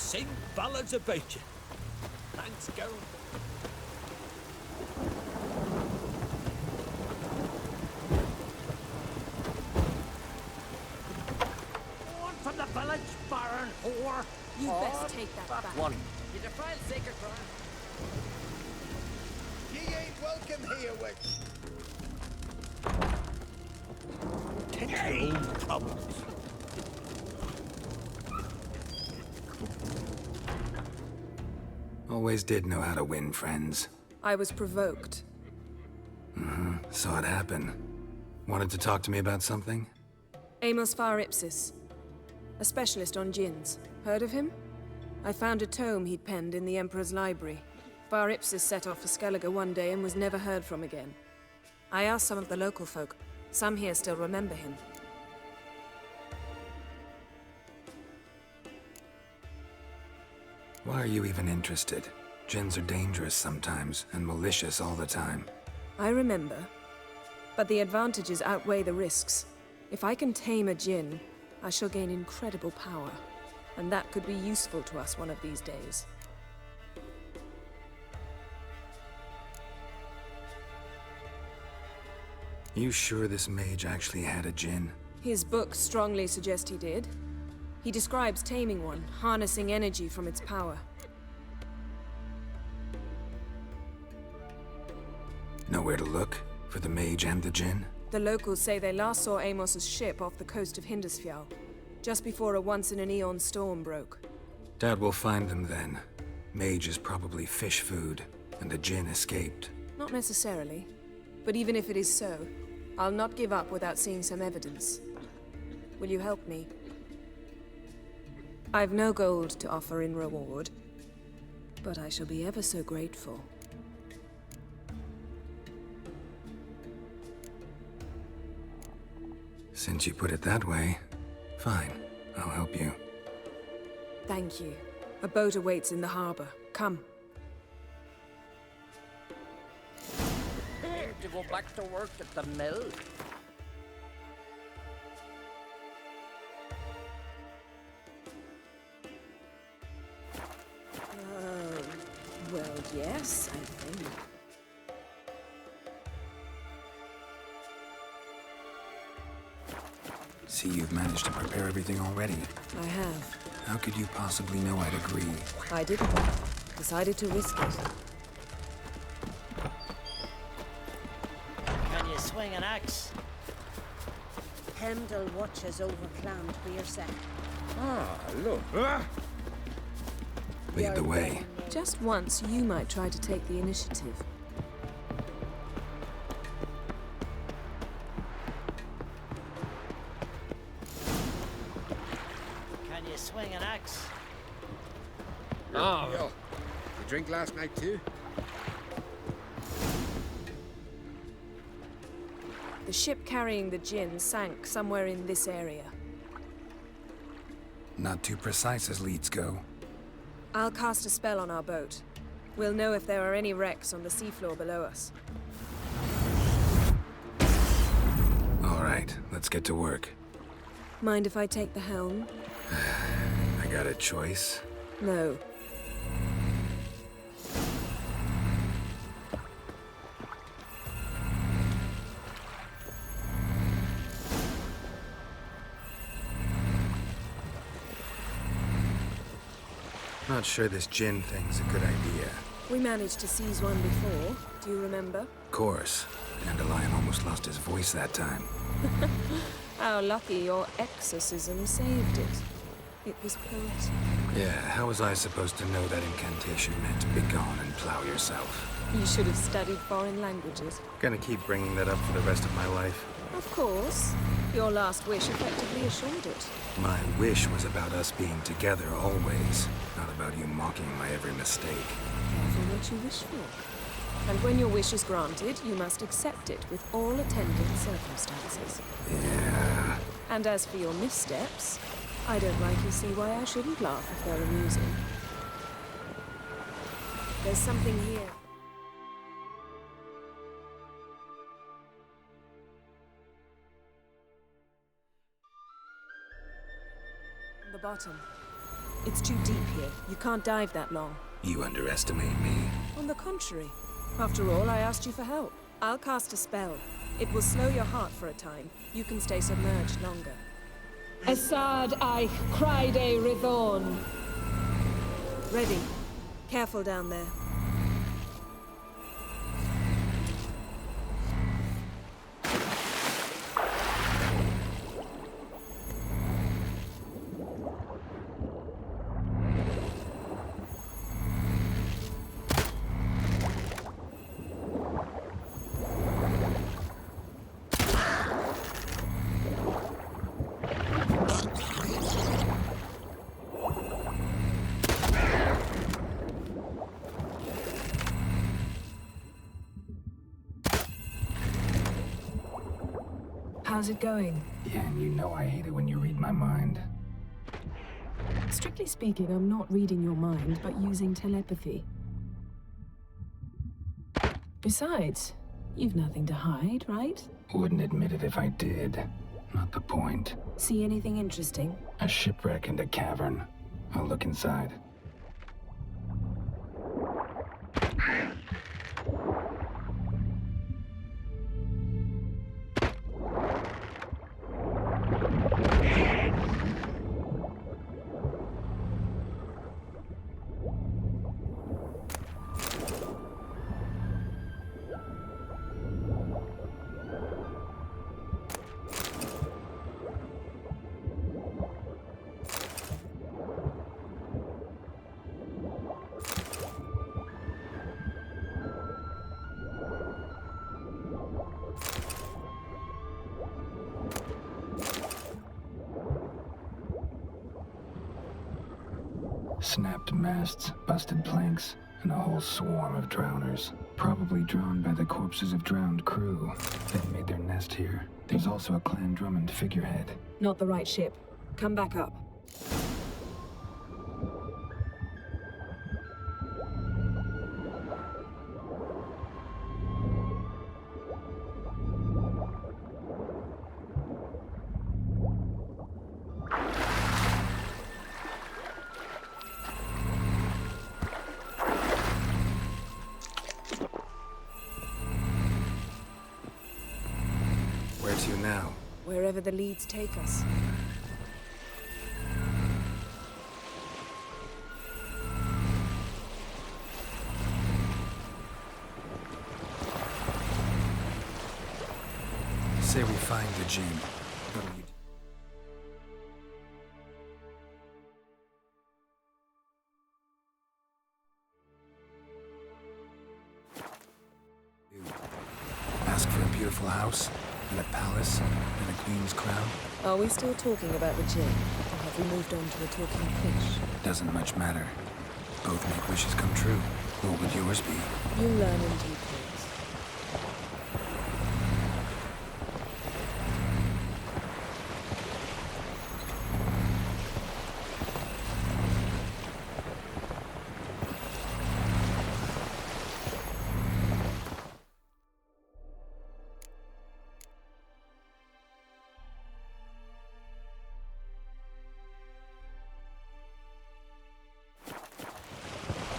sing ballads about you. Thanks, girl. One from the village, Baron whore. You best take that back. One. You defile sacred ground. Ye ain't welcome here, witch. Take your own troubles. Always did know how to win friends. I was provoked. Saw it happen. Wanted to talk to me about something? Amos Far Ipsis, a specialist on djinns. Heard of him? I found a tome he'd penned in the Emperor's library. Far Ipsis set off for Skellige one day and was never heard from again. I asked some of the local folk. Some here still remember him. Why are you even interested? Djinns are dangerous sometimes, and malicious all the time. I remember. But the advantages outweigh the risks. If I can tame a djinn, I shall gain incredible power. And that could be useful to us one of these days. You sure this mage actually had a djinn? His books strongly suggest he did. He describes taming one, harnessing energy from its power. Nowhere to look? For the mage and the djinn? The locals say they last saw Amos's ship off the coast of Hindisfjall, just before a once-in-an-eon storm broke. Doubt we'll find them then. Mage is probably fish food, and the djinn escaped. Not necessarily. But even if it is so, I'll not give up without seeing some evidence. Will you help me? I've no gold to offer in reward, but I shall be ever so grateful. Since you put it that way, fine. I'll help you. Thank you. A boat awaits in the harbor. Come. To go back to work at the mill. Well, yes, I think. See, you've managed to prepare everything already. I have. How could you possibly know I'd agree? I didn't. Decided to risk it. Can you swing an axe? Hemdall watches over clammed Beersack. Ah, look. Lead the way. Just once, you might try to take the initiative. Can you swing an axe? Oh. You drink last night too? The ship carrying the djinn sank somewhere in this area. Not too precise as leads go. I'll cast a spell on our boat. We'll know if there are any wrecks on the seafloor below us. All right, let's get to work. Mind if I take the helm? I got a choice. No. Not sure this djinn thing's a good idea. We managed to seize one before. Do you remember? Of course. Dandelion almost lost his voice that time. How lucky your exorcism saved it. It was poetic. Yeah, how was I supposed to know that incantation meant begone and plow yourself? You should have studied foreign languages. Gonna keep bringing that up for the rest of my life. Of course. Your last wish effectively assured it. My wish was about us being together always, not about you mocking my every mistake. Careful what you wish for. And when your wish is granted, you must accept it with all attendant circumstances. Yeah. And as for your missteps, I don't rightly see why I shouldn't laugh if they're amusing. There's something here. On the bottom. It's too deep here. You can't dive that long. You underestimate me. On the contrary. After all, I asked you for help. I'll cast a spell. It will slow your heart for a time. You can stay submerged longer. Assad I cried a Rithorn. Ready. Careful down there. How's it going? Yeah, and you know I hate it when you read my mind. Strictly speaking, I'm not reading your mind, but using telepathy. Besides, you've nothing to hide, right? Wouldn't admit it if I did. Not the point. See anything interesting? A shipwreck and a cavern. I'll look inside. Snapped masts, busted planks, and a whole swarm of drowners. Probably drawn by the corpses of drowned crew that made their nest here. There's also a Clan Drummond figurehead. Not the right ship. Come back up. Where to now? Wherever the leads take us. Say we find the gin. What'll you do? Ask for a beautiful house, and a palace, and a queen's crown? Are we still talking about the gin? Or have we moved on to a talking fish? Doesn't much matter. Both make wishes come true. What would yours be? You'll learn in due course.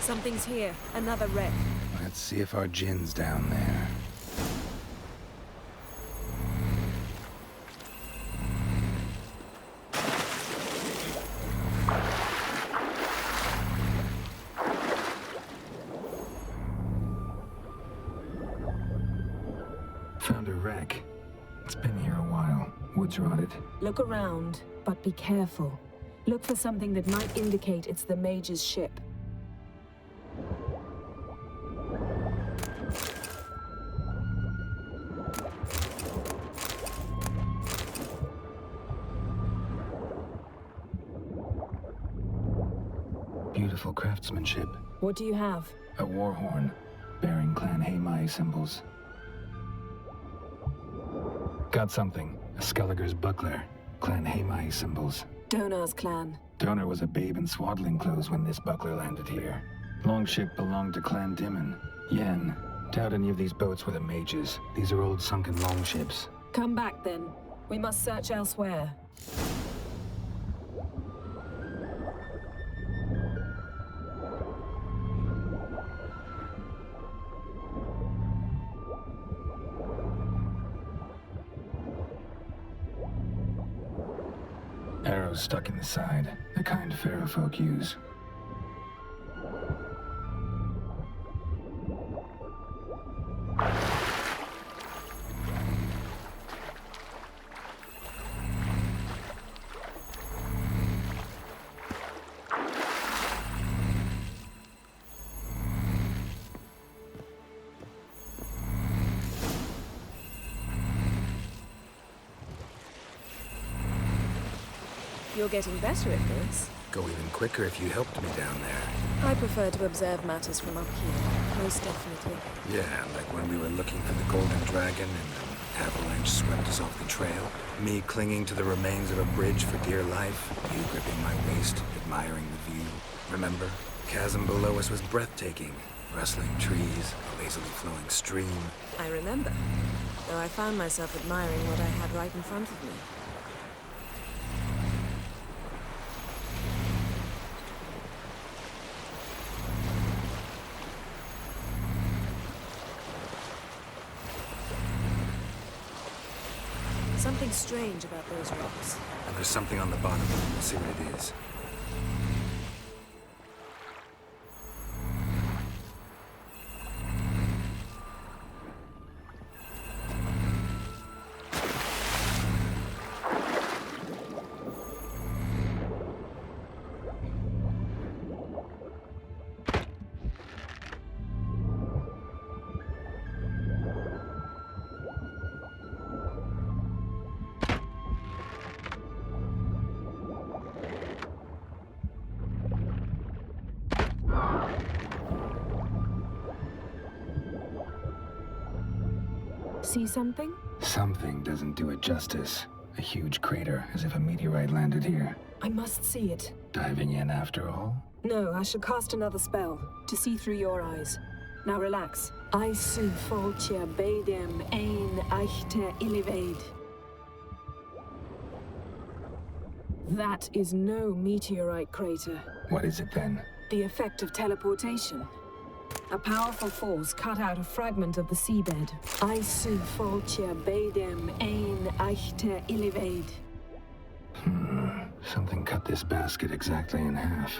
Something's here. Another wreck. Let's see if our gin's down there. Found a wreck. It's been here a while. Wood's rotted. Look around, but be careful. Look for something that might indicate it's the mage's ship. Beautiful craftsmanship. What do you have? A war horn, bearing Clan Haimai symbols. Got something. A Skelliger's buckler, Clan Haimai symbols. Donar's clan. Donar was a babe in swaddling clothes when this buckler landed here. Longship belonged to Clan Dimon. Yen. Doubt any of these boats were the mages. These are old sunken longships. Come back then. We must search elsewhere. arrows stuck in the side, the kind Pharaoh folk use. You're getting better at this. Go even quicker if you helped me down there. I prefer to observe matters from up here, most definitely. Yeah, like when we were looking for the Golden Dragon and an avalanche swept us off the trail. Me clinging to the remains of a bridge for dear life. You gripping my waist, admiring the view. Remember? Chasm below us was breathtaking. Rustling trees, a lazily flowing stream. I remember, though I found myself admiring what I had right in front of me. Something strange about those rocks. And there's something on the bottom. We'll see what it is. See something? Something doesn't do it justice. A huge crater, as if a meteorite landed here. I must see it. Diving in after all? No, I shall cast another spell, to see through your eyes. Now relax. I su foltia bedem ein eichte illivaid. That is no meteorite crater. What is it then? The effect of teleportation. A powerful force cut out a fragment of the seabed. I su foltia bedem ein eichte illivaid. Something cut this basket exactly in half.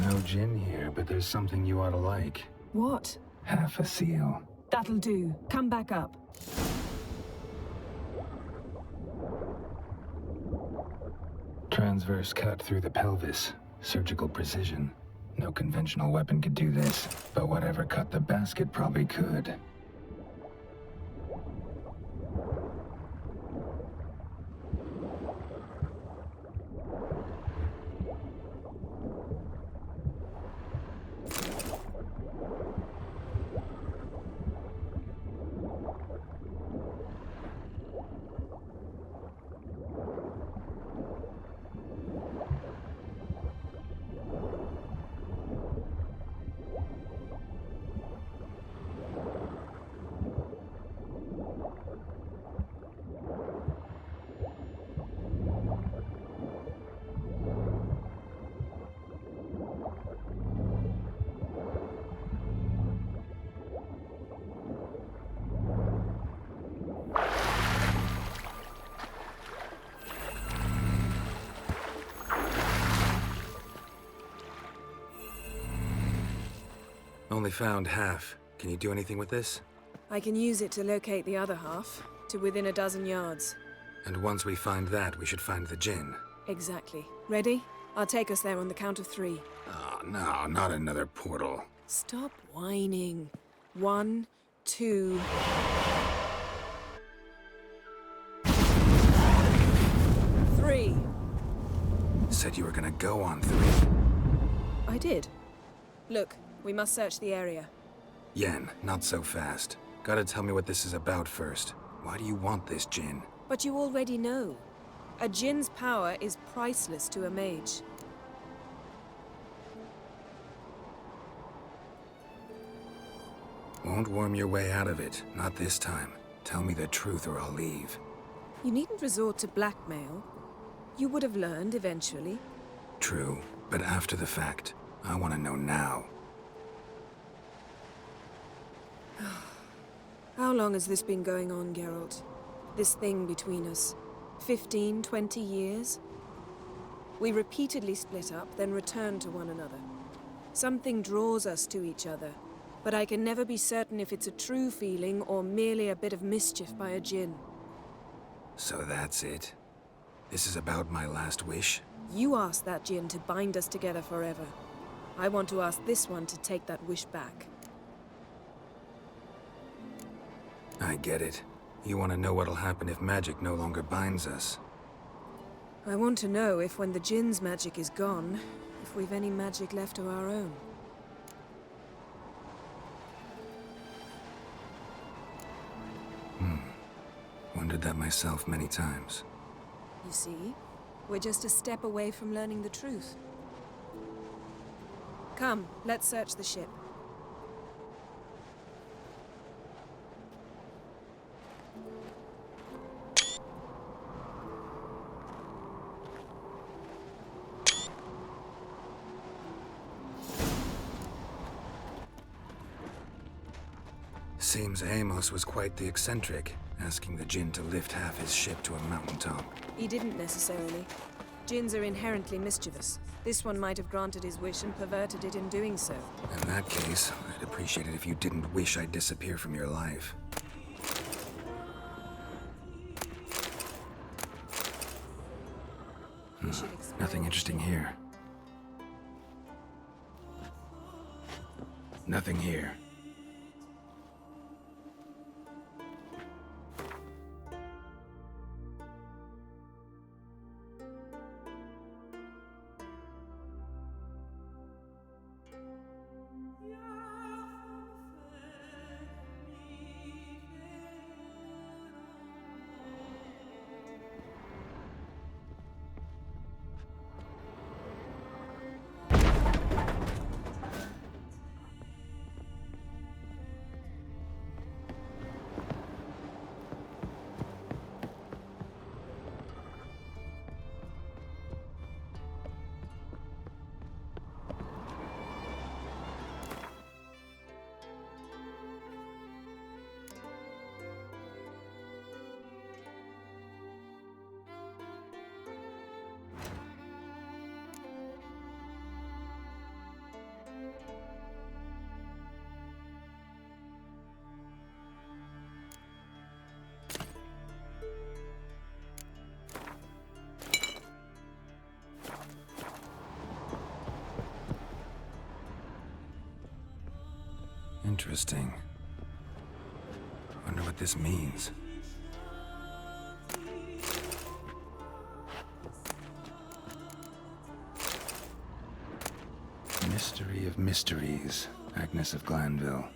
No gin here, but there's something you ought to like. What? Half a seal. That'll do. Come back up. Transverse cut through the pelvis. Surgical precision. No conventional weapon could do this, but whatever cut the basket probably could. Only found half. Can you do anything with this? I can use it to locate the other half, to within a dozen yards. And once we find that, we should find the gin. Exactly. Ready? I'll take us there on the count of 3. Oh, no, not another portal. Stop whining. 1, 2... Three. Said you were gonna go on 3. I did. Look, we must search the area. Yen, not so fast. Gotta tell me what this is about first. Why do you want this gin? But you already know. A djinn's power is priceless to a mage. Won't worm your way out of it. Not this time. Tell me the truth or I'll leave. You needn't resort to blackmail. You would have learned eventually. True, but after the fact. I want to know now. How long has this been going on, Geralt? This thing between us? 15, 20 years? We repeatedly split up, then returned to one another. Something draws us to each other, but I can never be certain if it's a true feeling or merely a bit of mischief by a djinn. So that's it? This is about my last wish? You asked that djinn to bind us together forever. I want to ask this one to take that wish back. I get it. You want to know what'll happen if magic no longer binds us. I want to know if when the djinn's magic is gone, if we've any magic left of our own. Wondered that myself many times. You see? We're just a step away from learning the truth. Come, let's search the ship. Seems Amos was quite the eccentric, asking the djinn to lift half his ship to a mountaintop. He didn't necessarily. Djinns are inherently mischievous. This one might have granted his wish and perverted it in doing so. In that case, I'd appreciate it if you didn't wish I'd disappear from your life. Nothing interesting here. Nothing here. Interesting. Wonder what this means. Mystery of mysteries, Agnes of Glanville.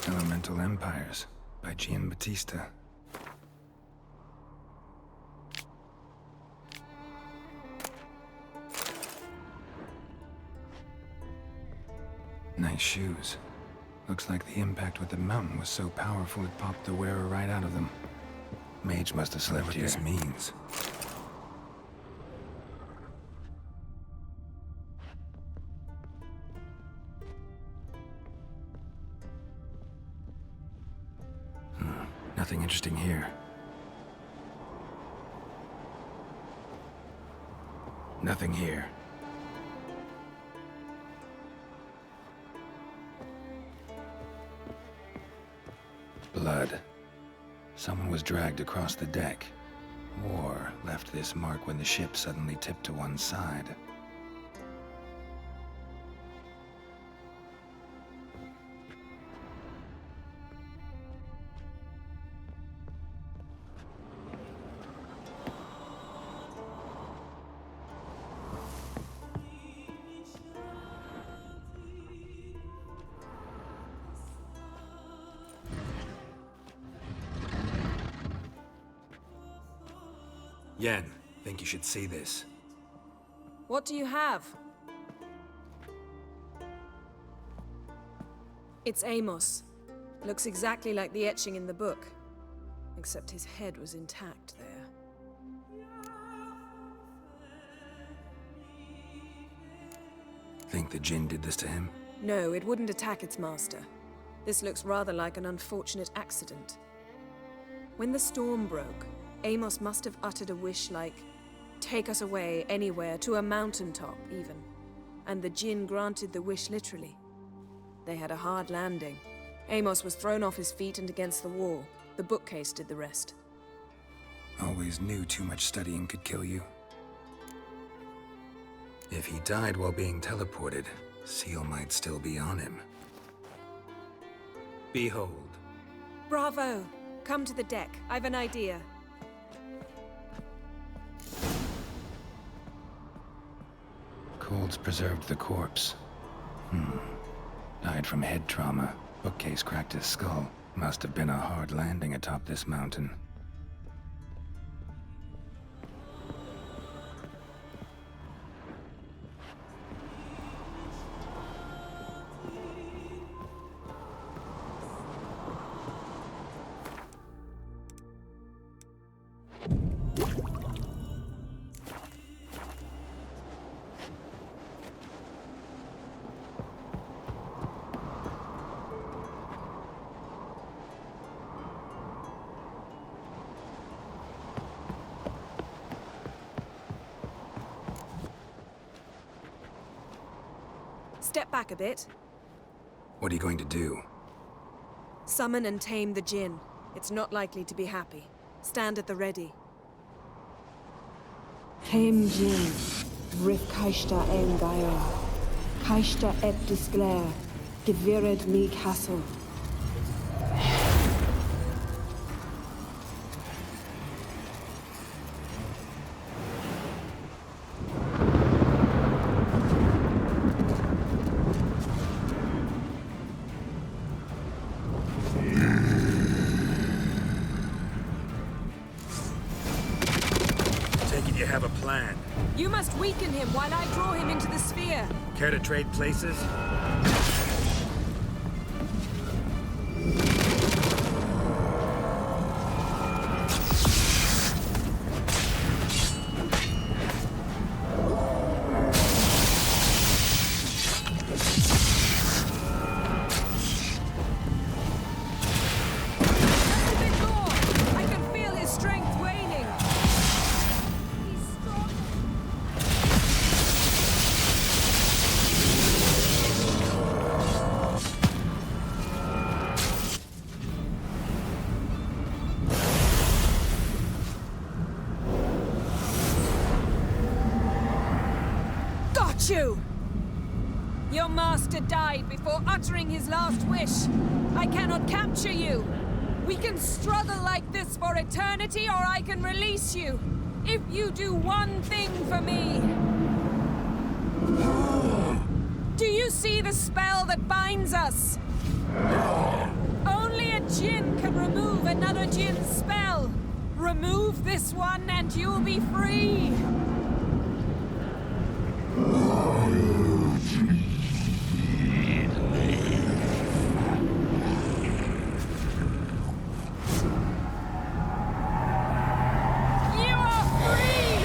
Elemental Empires by Giambattista. Nice shoes. Looks like the impact with the mountain was so powerful it popped the wearer right out of them. Mage must have slept here. What this means. Nothing interesting here. Nothing here. Blood. Someone was dragged across the deck, or left this mark when the ship suddenly tipped to one side. Yen, think you should see this. What do you have? It's Amos. Looks exactly like the etching in the book. Except his head was intact there. Think the Jinn did this to him? No, it wouldn't attack its master. This looks rather like an unfortunate accident. When the storm broke, Amos must have uttered a wish like, "Take us away, anywhere, to a mountaintop, even." And the Jinn granted the wish literally. They had a hard landing. Amos was thrown off his feet and against the wall. The bookcase did the rest. Always knew too much studying could kill you. If he died while being teleported, Seal might still be on him. Behold. Bravo! Come to the deck. I've an idea. Cold's preserved the corpse. Died from head trauma. Bookcase cracked his skull. Must have been a hard landing atop this mountain. Step back a bit. What are you going to do? Summon and tame the Jinn. It's not likely to be happy. Stand at the ready. Came Jin, Rif Kaishta en Gaia, Kaishta et Disclair, Gevired me Castle. Take it you have a plan. You must weaken him while I draw him into the sphere. Care to trade places? I can feel his strength waning. He's strong. Got you! Your master died before uttering his last wish. I cannot capture you. We can struggle like this for eternity, or I can release you. If you do one thing for me. Do you see the spell that binds us? Only a Jinn can remove another Jinn's spell. Remove this one and you'll be free. You are free!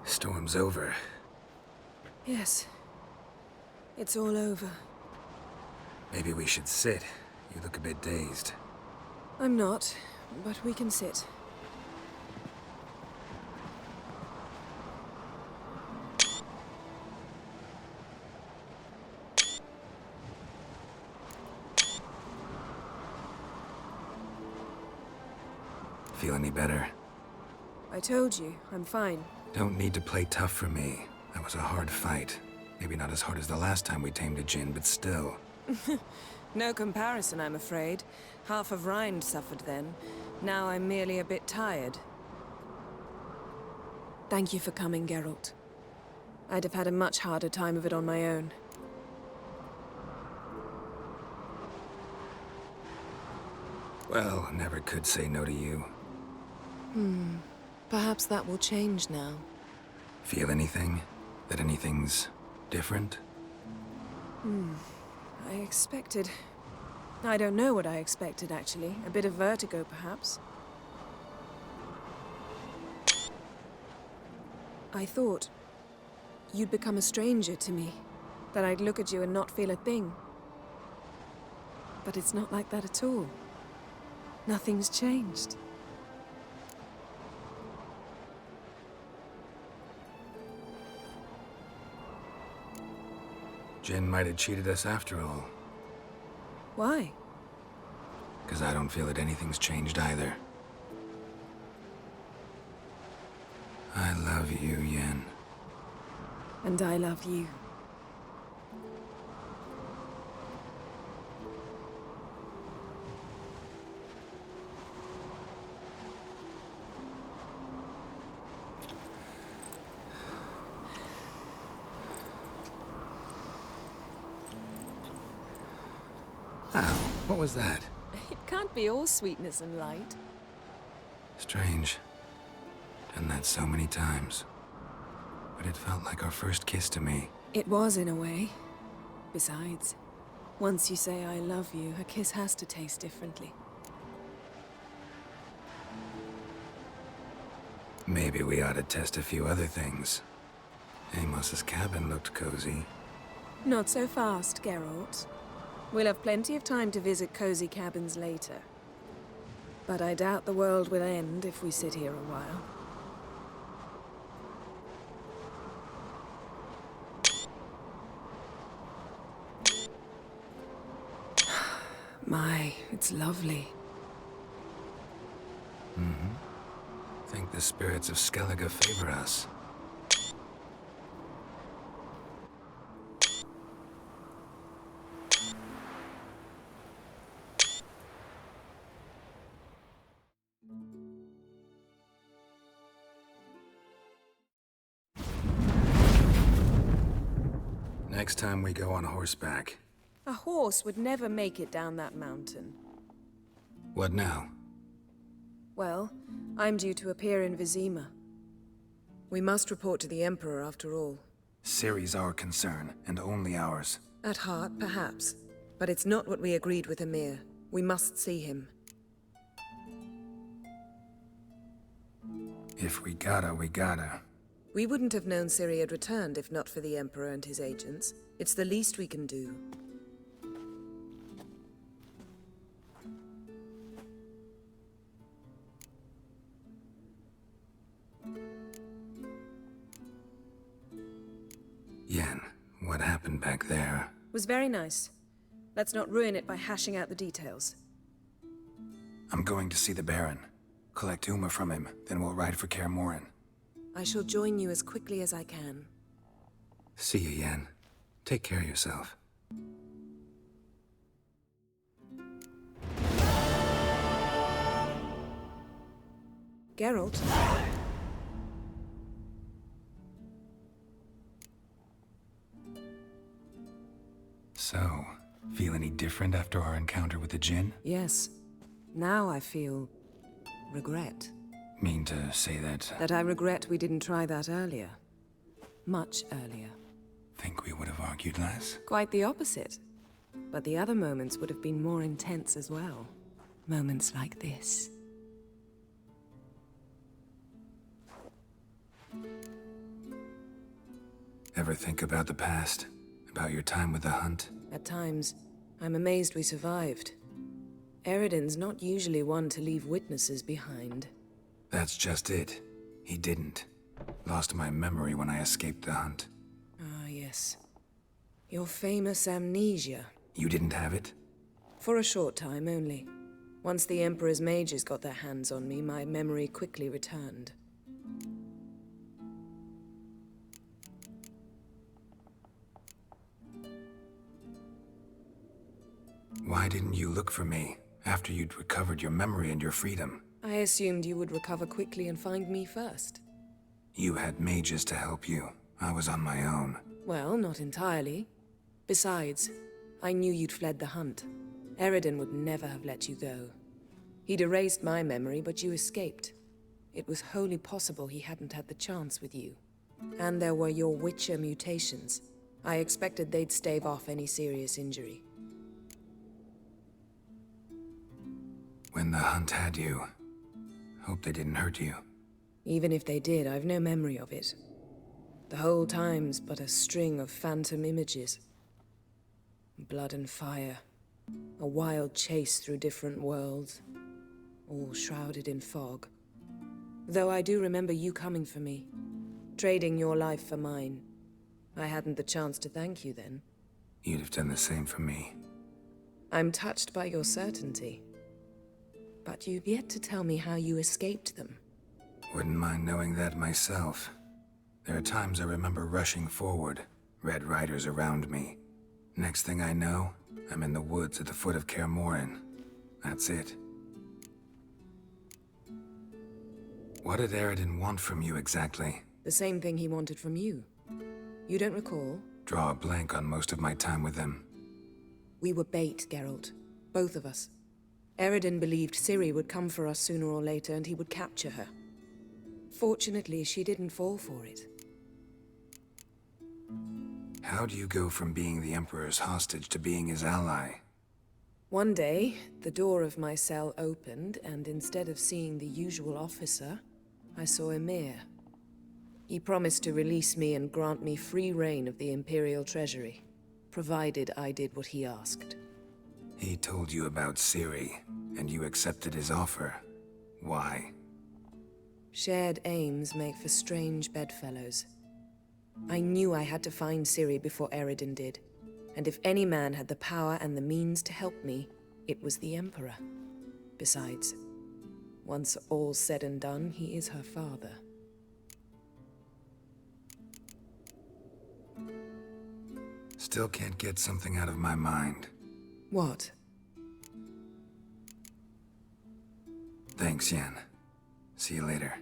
Storm's over. Yes. It's all over. Maybe we should sit. You look a bit dazed. I'm not, but we can sit. Feel any better? I told you, I'm fine. Don't need to play tough for me. That was a hard fight. Maybe not as hard as the last time we tamed a Jinn, but still. No comparison, I'm afraid. Half of Rind suffered then. Now I'm merely a bit tired. Thank you for coming, Geralt. I'd have had a much harder time of it on my own. Well, never could say no to you. Perhaps that will change now. Feel anything? That anything's different? I expected... I don't know what I expected, actually. A bit of vertigo, perhaps. I thought you'd become a stranger to me. That I'd look at you and not feel a thing. But it's not like that at all. Nothing's changed. Jin might have cheated us after all. Why? 'Cause I don't feel that anything's changed either. I love you, Yen. And I love you. Ow, what was that? It can't be all sweetness and light. Strange. Done that so many times. But it felt like our first kiss to me. It was, in a way. Besides, once you say I love you, a kiss has to taste differently. Maybe we ought to test a few other things. Amos's cabin looked cozy. Not so fast, Geralt. We'll have plenty of time to visit cozy cabins later. But I doubt the world will end if we sit here a while. My, it's lovely. Think the spirits of Skellige favor us. Next time we go on horseback. A horse would never make it down that mountain. What now? Well, I'm due to appear in Vizima. We must report to the Emperor after all. Ciri's our concern, and only ours. At heart, perhaps. But it's not what we agreed with Emir. We must see him. If we gotta, we gotta. We wouldn't have known Ciri had returned if not for the Emperor and his agents. It's the least we can do. Yen, what happened back there? Was very nice. Let's not ruin it by hashing out the details. I'm going to see the Baron. Collect Uma from him, then we'll ride for Kaer Morhen. I shall join you as quickly as I can. See you, Yen. Take care of yourself. Geralt? So, feel any different after our encounter with the Jinn? Yes. Now I feel... regret. Mean to say that... That I regret we didn't try that earlier. Much earlier. Think we would have argued less? Quite the opposite. But the other moments would have been more intense as well. Moments like this. Ever think about the past? About your time with the hunt? At times, I'm amazed we survived. Eridan's not usually one to leave witnesses behind. That's just it. He didn't. Lost my memory when I escaped the hunt. Ah, yes. Your famous amnesia. You didn't have it? For a short time only. Once the Emperor's mages got their hands on me, my memory quickly returned. Why didn't you look for me after you'd recovered your memory and your freedom? I assumed you would recover quickly and find me first. You had mages to help you. I was on my own. Well, not entirely. Besides, I knew you'd fled the hunt. Eridan would never have let you go. He'd erased my memory, but you escaped. It was wholly possible he hadn't had the chance with you. And there were your Witcher mutations. I expected they'd stave off any serious injury. When the hunt had you, hope they didn't hurt you. Even if they did, I've no memory of it. The whole time's but a string of phantom images. Blood and fire. A wild chase through different worlds. All shrouded in fog. Though I do remember you coming for me. Trading your life for mine. I hadn't the chance to thank you then. You'd have done the same for me. I'm touched by your certainty. But you've yet to tell me how you escaped them. Wouldn't mind knowing that myself. There are times I remember rushing forward, Red Riders around me. Next thing I know, I'm in the woods at the foot of Kaer Morhen. That's it. What did Eredin want from you exactly? The same thing he wanted from you. You don't recall? Draw a blank on most of my time with him. We were bait, Geralt. Both of us. Eredin believed Ciri would come for us sooner or later and he would capture her. Fortunately, she didn't fall for it. How do you go from being the Emperor's hostage to being his ally? One day, the door of my cell opened, and instead of seeing the usual officer, I saw Emir. He promised to release me and grant me free reign of the Imperial Treasury, provided I did what he asked. He told you about Ciri, and you accepted his offer. Why? Shared aims make for strange bedfellows. I knew I had to find Ciri before Eredin did, and if any man had the power and the means to help me, it was the Emperor. Besides, once all's said and done, he is her father. Still can't get something out of my mind. What? Thanks, Yen. See you later.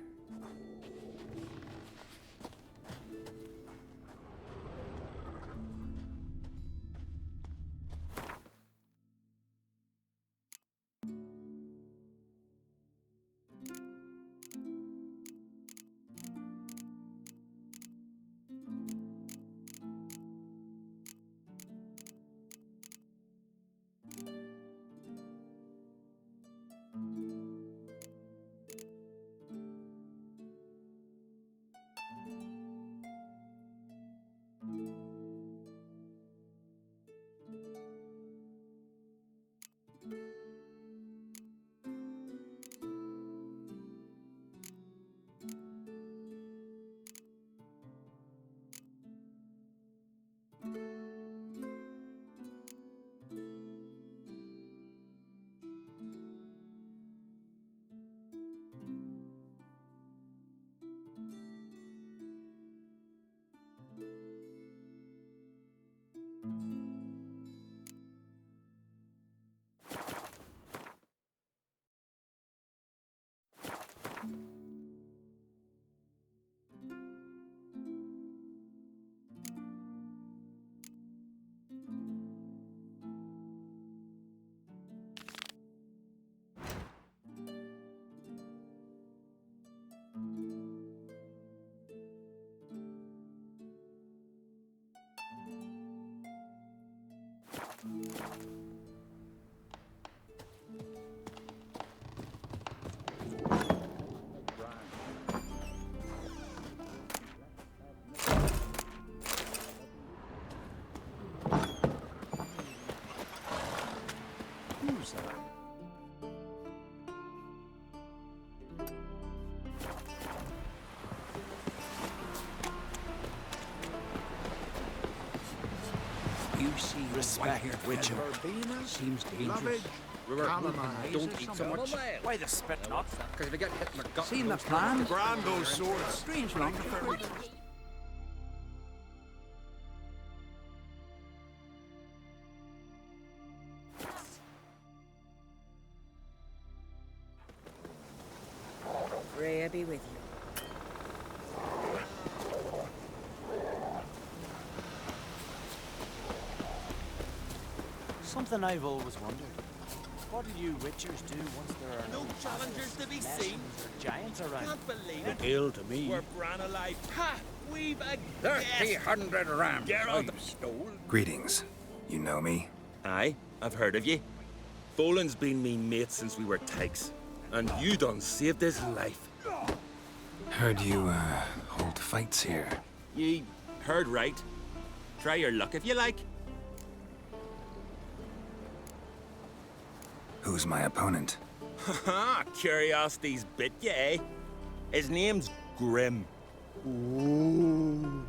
You see respect, Witcher. Seems dangerous. Don't eat so much. Why the spit not? Because if you get hit in the gut... Seen the plan? Grand those swords. Strange long for Freya be with you. Something I've always wondered. What do you witchers do once there are No challengers to be seen. or giants around? Can't believe it. Ill to me. We're bran alive. Ha! We've a 300 rams Geralt. I've stole. Greetings. You know me? Aye, I've heard of ye. Boland's been me mate since we were tykes. And you done saved his life. Heard you, hold fights here. Ye heard right. Try your luck if you like. Who's my opponent? Haha, curiosity's bit you, eh? His name's Grim. Ooh.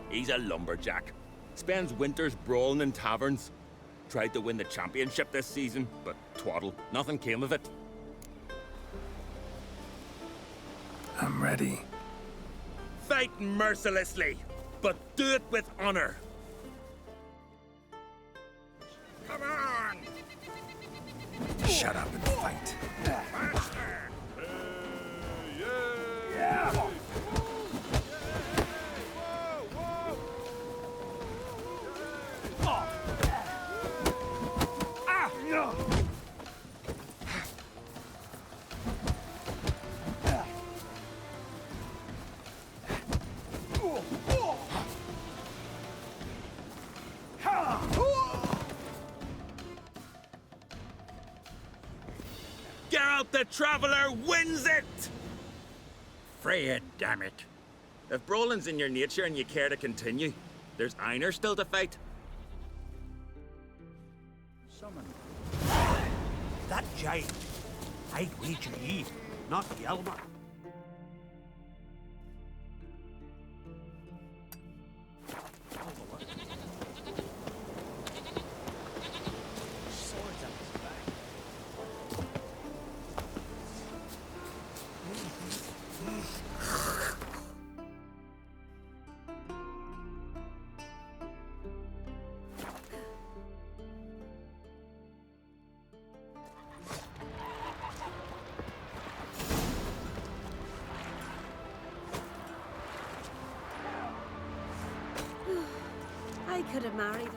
He's a lumberjack. Spends winters brawling in taverns. Tried to win the championship this season, but twaddle. Nothing came of it. I'm ready. Fight mercilessly, but do it with honor. Come on! Shut up and fight. Geralt the Traveler wins it! Freya, damn it. If brawling's in your nature and you care to continue, there's Einar still to fight. Summon. That giant. I'd wager ye, not Yelmer. Swords on his back. I could have married him.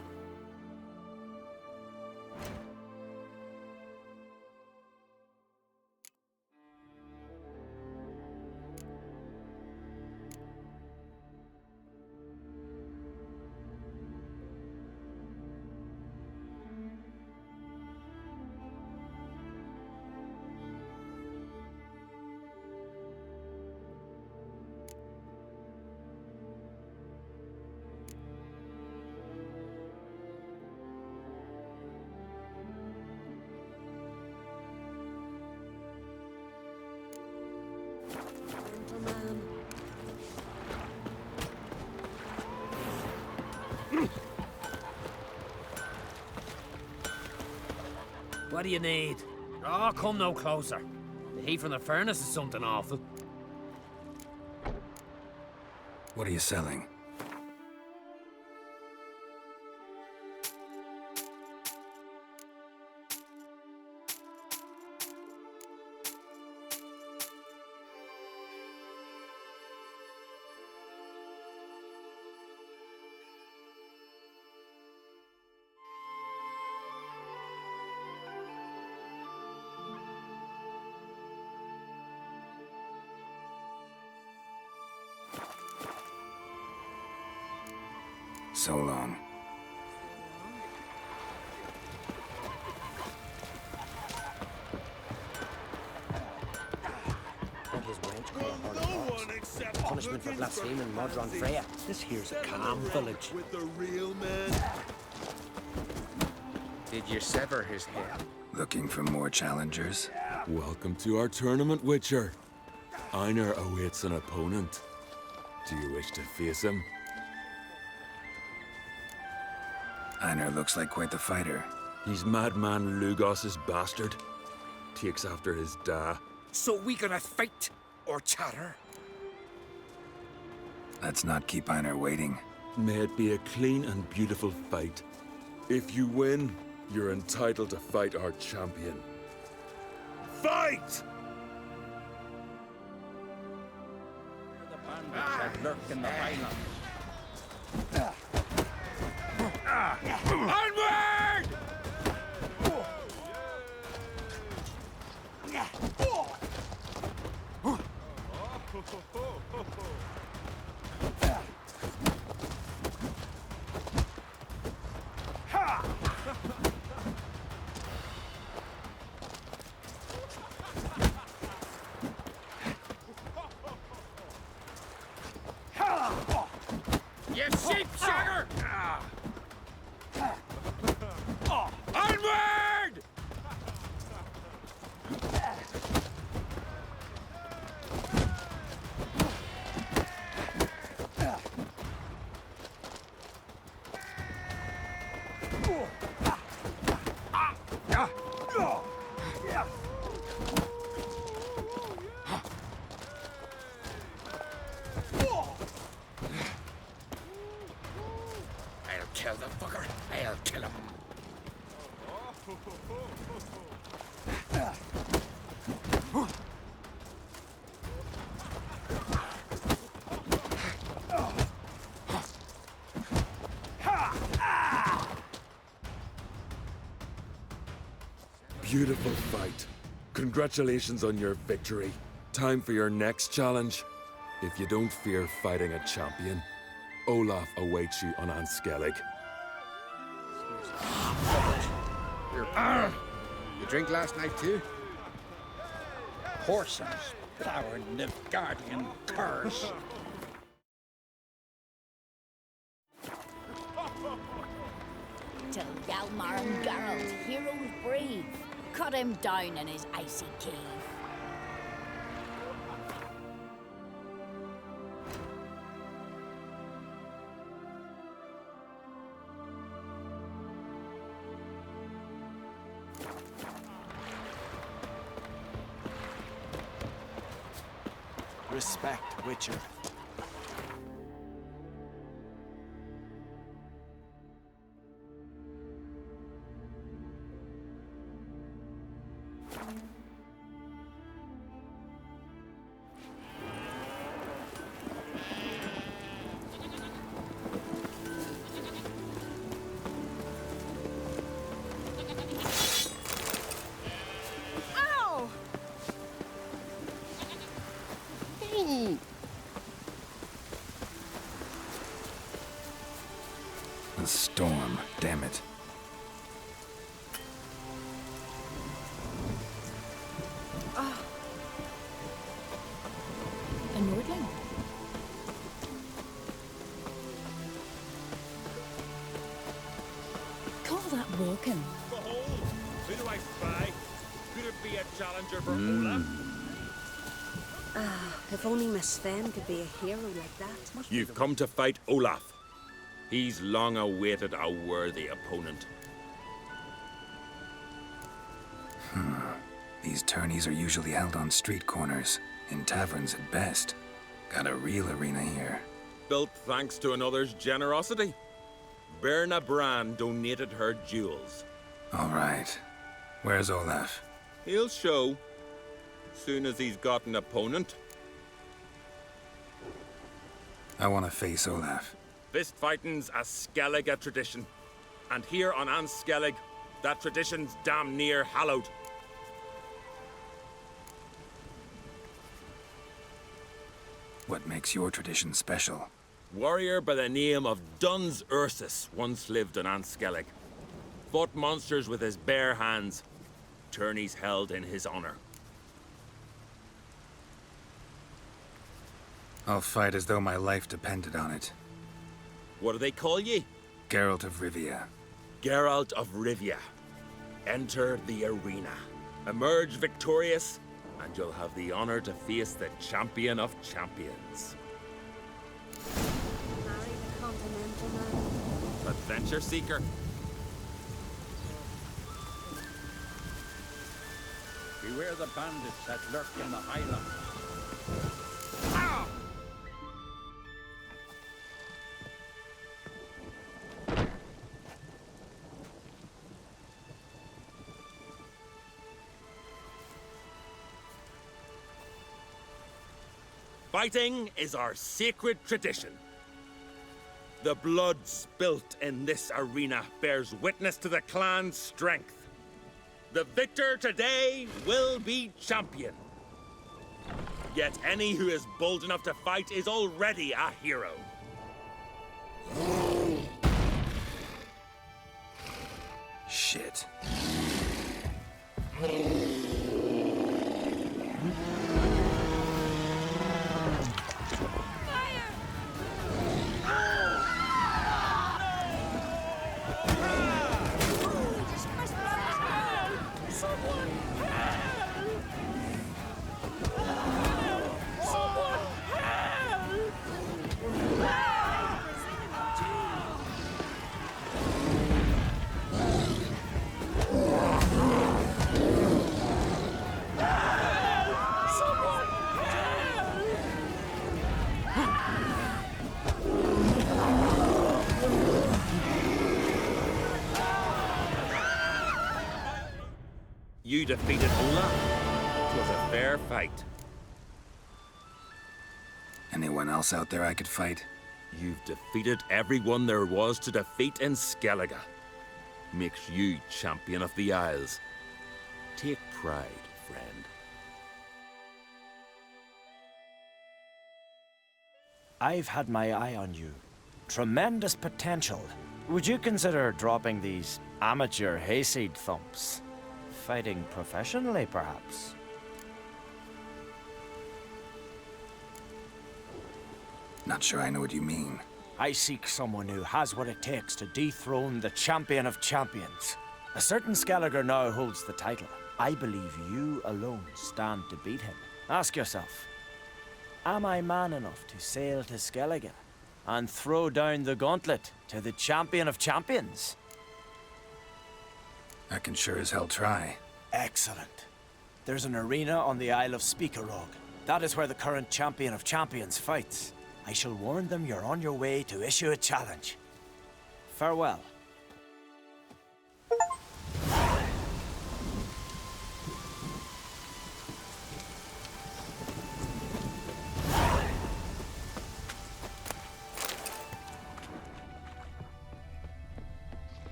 Gentleman. What do you need? Oh, come no closer. The heat from the furnace is something awful. What are you selling? So long. And his wench got a hard box. Punishment for blaspheming Modron Freya. This here's a calm village. With the real man. Did you sever his head? Looking for more challengers? Welcome to our tournament, Witcher. Einar awaits an opponent. Do you wish to face him? Einar looks like quite the fighter. He's madman Lugos's bastard. Takes after his da. So we gonna fight or chatter? Let's not keep Einar waiting. May it be a clean and beautiful fight. If you win, you're entitled to fight our champion. Fight! The bandits that lurk in the highlands. Onward! You sheep shagger! Onward! I'll kill the fucker. I'll kill him. Beautiful fight. Congratulations on your victory. Time for your next challenge. If you don't fear fighting a champion, Olaf awaits you on Anskellig. You drink last night too? Whoresomes, flower Nilfgaardian curs. Till Hjalmar and Geralt, heroes brave, cut him down in his icy cave. Respect, Witcher. Ow! The storm, damn it. A Nordling? Call that walking. Behold, who do I spy? Could it be a challenger for Olaf? If only Miss Sven could be a hero like that. You've come to fight Olaf. He's long awaited a worthy opponent. These tourneys are usually held on street corners, in taverns at best. Got a real arena here. Built thanks to another's generosity. Berna Brand donated her jewels. All right. Where's Olaf? He'll show, soon as he's got an opponent. I want to face Olaf. Fist fighting's a Skellige tradition. And here on Anskellig, that tradition's damn near hallowed. What makes your tradition special? Warrior by the name of Duns Ursus once lived on Anskellig. Fought monsters with his bare hands. Tourneys held in his honor. I'll fight as though my life depended on it. What do they call ye? Geralt of Rivia. Geralt of Rivia. Enter the arena. Emerge victorious, and you'll have the honor to face the champion of champions. Marry the continental man. Adventure seeker. Beware the bandits that lurk in the highlands. Fighting is our sacred tradition. The blood spilt in this arena bears witness to the clan's strength. The victor today will be champion. Yet any who is bold enough to fight is already a hero. Shit. You defeated Olaf. It was a fair fight. Anyone else out there I could fight? You've defeated everyone there was to defeat in Skellige. Makes you champion of the Isles. Take pride, friend. I've had my eye on you. Tremendous potential. Would you consider dropping these amateur hayseed thumps? Fighting professionally, perhaps? Not sure I know what you mean. I seek someone who has what it takes to dethrone the champion of champions. A certain Skelliger now holds the title. I believe you alone stand to beat him. Ask yourself, am I man enough to sail to Skellige and throw down the gauntlet to the champion of champions? I can sure as hell try. Excellent. There's an arena on the Isle of Speakerog. That is where the current champion of champions fights. I shall warn them you're on your way to issue a challenge. Farewell.